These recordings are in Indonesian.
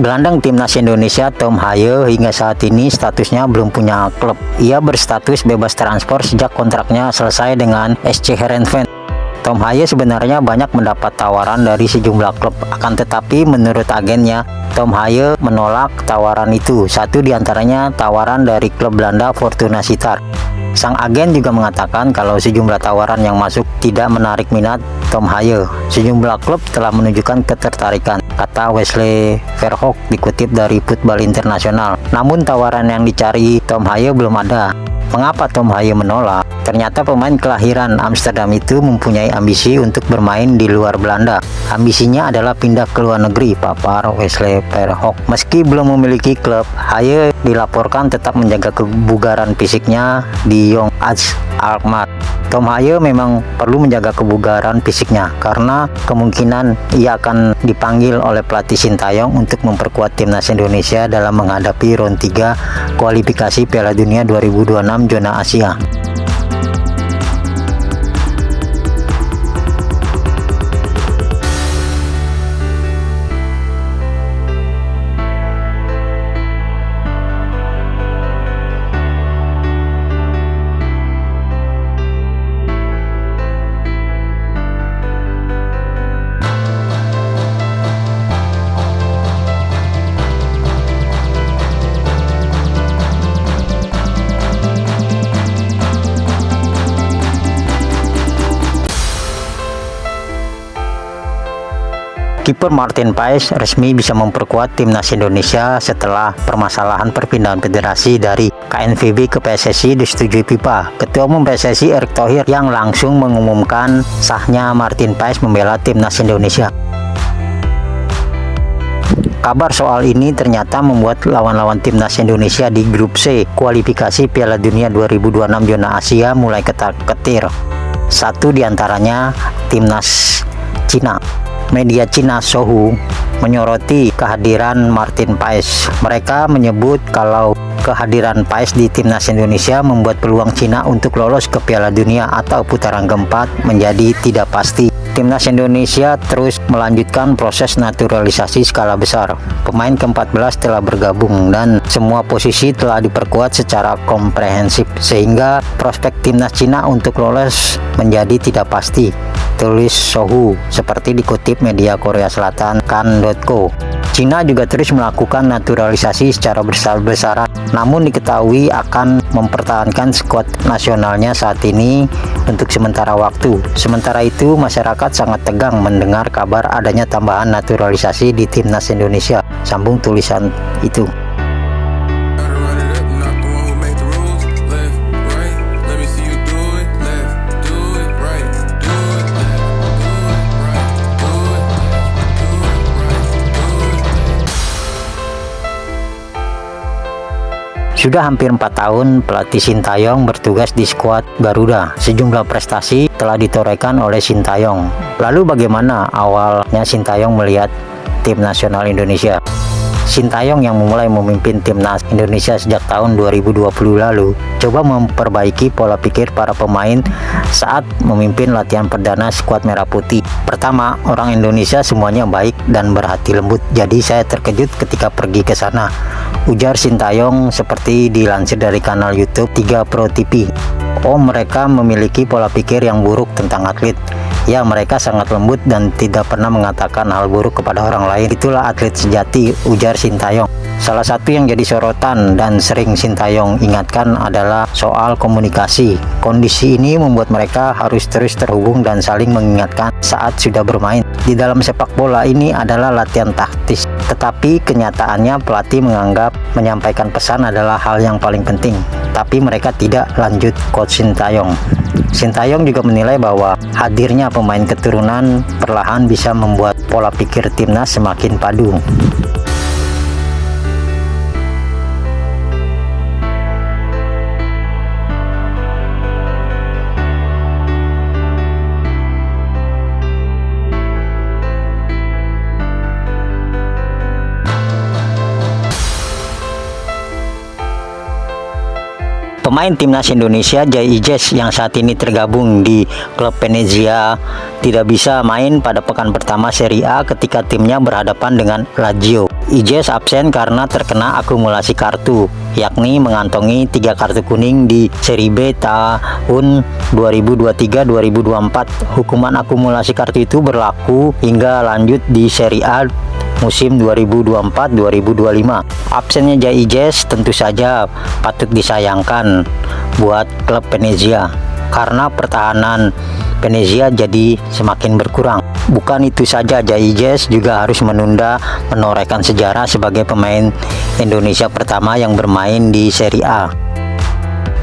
Gelandang timnas Indonesia Tom Haye hingga saat ini statusnya belum punya klub. Ia berstatus bebas transfer sejak kontraknya selesai dengan SC Heerenveen. Tom Haye sebenarnya banyak mendapat tawaran dari sejumlah klub, akan tetapi menurut agennya, Tom Haye menolak tawaran itu. Satu diantaranya tawaran dari klub Belanda Fortuna Sittard. Sang agen juga mengatakan kalau sejumlah tawaran yang masuk tidak menarik minat Tom Haye. Sejumlah klub telah menunjukkan ketertarikan, kata Wesley Verhoek dikutip dari Football International. Namun tawaran yang dicari Tom Haye belum ada. Mengapa Tom Haye menolak? Ternyata pemain kelahiran Amsterdam itu mempunyai ambisi untuk bermain di luar Belanda. Ambisinya adalah pindah ke luar negeri, papar Wesley Verhoek. Meski belum memiliki klub, Haye dilaporkan tetap menjaga kebugaran fisiknya di Jong Alkmaar. Tom Haye memang perlu menjaga kebugaran fisiknya karena kemungkinan ia akan dipanggil oleh pelatih Sintayong untuk memperkuat timnas Indonesia dalam menghadapi round 3 kualifikasi Piala Dunia 2026 zona Asia. Kiper Martin Paes resmi bisa memperkuat timnas Indonesia setelah permasalahan perpindahan federasi dari KNVB ke PSSI disetujui FIFA. Ketua Umum PSSI Erick Thohir yang langsung mengumumkan sahnya Martin Paes membela timnas Indonesia. Kabar soal ini ternyata membuat lawan-lawan timnas Indonesia di grup C kualifikasi Piala Dunia 2026 zona Asia mulai ketar-ketir. Satu diantaranya timnas Cina. Media Cina Sohu menyoroti kehadiran Martin Paes. Mereka menyebut kalau kehadiran Paes di timnas Indonesia membuat peluang Cina untuk lolos ke Piala Dunia atau putaran keempat menjadi tidak pasti. Timnas Indonesia terus melanjutkan proses naturalisasi skala besar. Pemain ke-14 telah bergabung dan semua posisi telah diperkuat secara komprehensif sehingga prospek timnas Cina untuk lolos menjadi tidak pasti, tulis Sohu seperti dikutip media Korea Selatan kan.co. Cina juga terus melakukan naturalisasi secara besar-besaran, namun diketahui akan mempertahankan skuad nasionalnya saat ini untuk sementara waktu. Sementara itu, masyarakat sangat tegang mendengar kabar adanya tambahan naturalisasi di timnas Indonesia, sambung tulisan itu. Sudah hampir 4 tahun pelatih Sintayong bertugas di skuad Garuda. Sejumlah prestasi telah ditorehkan oleh Sintayong. Lalu bagaimana awalnya Sintayong melihat tim nasional Indonesia? Sintayong yang memulai memimpin timnas Indonesia sejak tahun 2020 lalu coba memperbaiki pola pikir para pemain saat memimpin latihan perdana skuad Merah Putih. Pertama, orang Indonesia semuanya baik dan berhati lembut, jadi saya terkejut ketika pergi ke sana, ujar Sintayong seperti dilansir dari kanal YouTube 3 Pro TV. Oh, mereka memiliki pola pikir yang buruk tentang atlet. Ya, mereka sangat lembut dan tidak pernah mengatakan hal buruk kepada orang lain. Itulah atlet sejati, ujar Sintayong. Salah satu yang jadi sorotan dan sering Sintayong ingatkan adalah soal komunikasi. Kondisi ini membuat mereka harus terus terhubung dan saling mengingatkan saat sudah bermain. Di dalam sepak bola ini adalah latihan taktis, tetapi kenyataannya pelatih menganggap menyampaikan pesan adalah hal yang paling penting. Tapi mereka tidak, lanjut Coach Sintayong. Sintayong juga menilai bahwa hadirnya pemain keturunan perlahan bisa membuat pola pikir timnas semakin padu. Pemain timnas Indonesia Jai Ijes yang saat ini tergabung di klub Venezia tidak bisa main pada pekan pertama Serie A ketika timnya berhadapan dengan Lazio. Ijes absen karena terkena akumulasi kartu, yakni mengantongi 3 kartu kuning di Serie B tahun 2023-2024. Hukuman akumulasi kartu itu berlaku hingga lanjut di Serie A musim 2024-2025. Absennya Jai Ijes tentu saja patut disayangkan buat klub Venezia karena pertahanan Venezia jadi semakin berkurang. Bukan itu saja, Jai Ijes juga harus menorehkan sejarah sebagai pemain Indonesia pertama yang bermain di Serie A.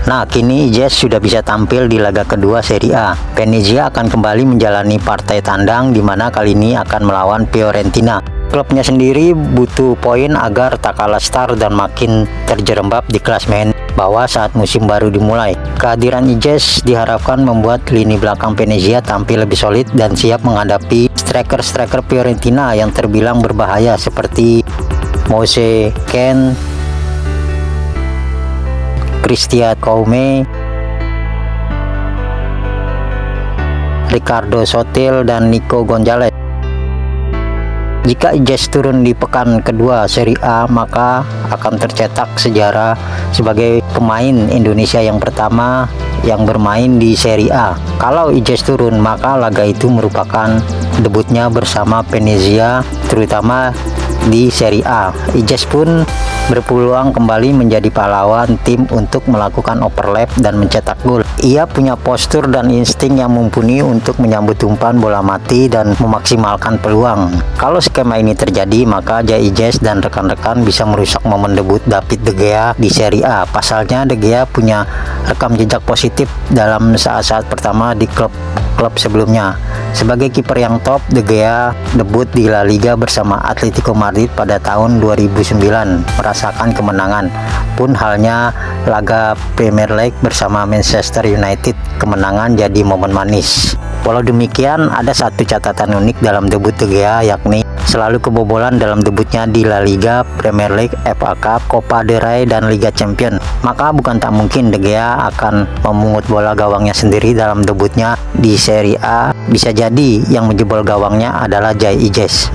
Nah, kini Ijes sudah bisa tampil di laga kedua Serie A. Venezia akan kembali menjalani partai tandang di mana kali ini akan melawan Fiorentina. Klubnya sendiri butuh poin agar tak kalah start dan makin terjerembab di klasemen bawah saat musim baru dimulai. Kehadiran Ijes diharapkan membuat lini belakang Venezia tampil lebih solid dan siap menghadapi striker-striker Fiorentina yang terbilang berbahaya seperti Moise Kean, Christian Koume, Ricardo Sotil, dan Nico Gonzalez. Jika Ijes turun di pekan kedua Serie A, maka akan tercetak sejarah sebagai pemain Indonesia yang pertama yang bermain di Serie A. Kalau Ijes turun, maka laga itu merupakan debutnya bersama Venezia, terutama di Serie A. Ijes pun berpeluang kembali menjadi pahlawan tim untuk melakukan overlap dan mencetak gol. Ia punya postur dan insting yang mumpuni untuk menyambut umpan bola mati dan memaksimalkan peluang. Kalau skema ini terjadi, maka Jai Ijes dan rekan-rekan bisa merusak momen debut David De Gea di Serie A. Pasalnya De Gea punya rekam jejak positif dalam saat-saat pertama di klub sebelumnya. Sebagai kiper yang top, De Gea debut di La Liga bersama Atletico Madrid pada tahun 2009, merasakan kemenangan. Pun halnya laga Premier League bersama Manchester United, kemenangan jadi momen manis. Walau demikian, ada satu catatan unik dalam debut De Gea, yakni selalu kebobolan dalam debutnya di La Liga, Premier League, FA Cup, Copa del Rey, dan Liga Champions. Maka bukan tak mungkin De Gea akan memungut bola gawangnya sendiri dalam debutnya di Serie A. Bisa jadi yang menjebol gawangnya adalah Jai Ijes.